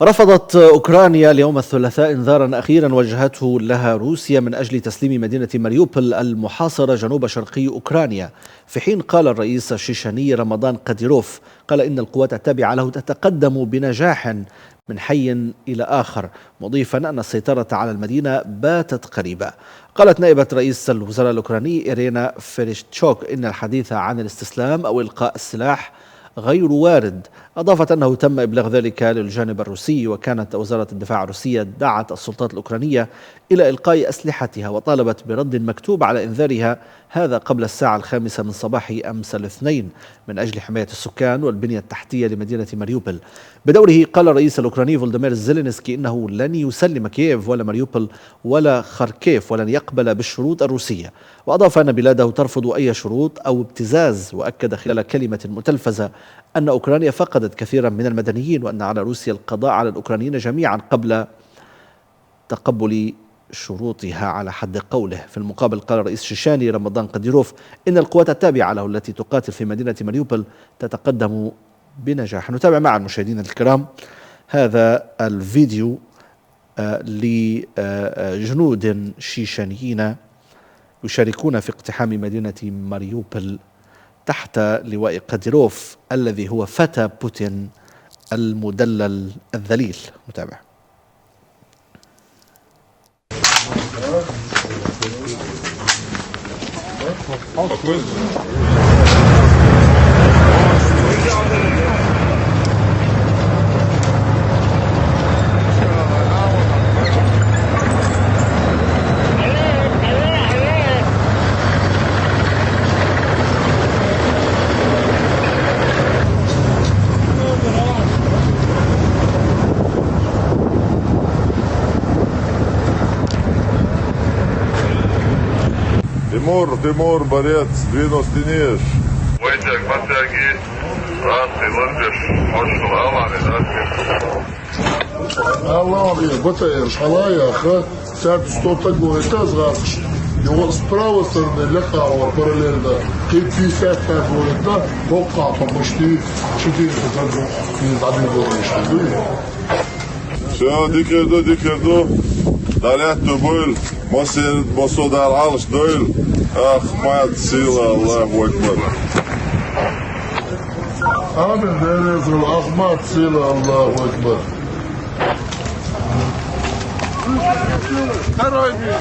رفضت أوكرانيا اليوم الثلاثاء إنذارا أخيرا وجهته لها روسيا من أجل تسليم مدينة ماريوبل المحاصرة جنوب شرقي أوكرانيا، في حين قال الرئيس الشيشاني رمضان قاديروف قال إن القوات التابعة له تتقدم بنجاح من حي إلى آخر، مضيفا أن السيطرة على المدينة باتت قريبة. قالت نائبة رئيس الوزراء الأوكراني إيرينا فيريشتشوك إن الحديث عن الاستسلام أو إلقاء السلاح غير وارد. أضافت أنه تم إبلاغ ذلك للجانب الروسي، وكانت وزارة الدفاع الروسية دعت السلطات الأوكرانية إلى إلقاء أسلحتها وطالبت برد مكتوب على إنذارها، هذا قبل الساعة 5 من صباح أمس الاثنين، من أجل حماية السكان والبنية التحتية لمدينة ماريوبل. بدوره قال الرئيس الأوكراني فولوديمير زيلينسكي إنه لن يسلم كييف ولا ماريوبل ولا خاركيف ولن يقبل بالشروط الروسية، وأضاف أن بلاده ترفض أي شروط أو ابتزاز. وأكد خلال كلمة متلفزة أن أوكرانيا فقدت كثيرا من المدنيين، وأن على روسيا القضاء على الأوكرانيين جميعا قبل تقبل شروطها على حد قوله. في المقابل قال الرئيس الشيشاني رمضان قاديروف إن القوات التابعة له التي تقاتل في مدينة ماريوبل تتقدم بنجاح. نتابع معا مشاهدينا الكرام هذا الفيديو لجنود شيشانيين يشاركون في اقتحام مدينة ماريوبل تحت لواء قاديروف الذي هو فتى بوتين المدلل الذليل. متابع. Тимур, борец, двинул стенешь. Войдя, подтяги, раз, ты лыргаш, можешь лаваны, да? Аллах, БТР, шалая, сяд что-то говорит, раз. И вот с правой стороны лекала параллельно, К-55 говорит, да, полкапа почти 400 шагов, и один говорит. Все, дикерду. Далят тубуль, мосудар алш дойль, Ахмад сила, Аллаху Акбар. Амин, дерезул, Ахмад сила, Аллаху Акбар. Второй бит.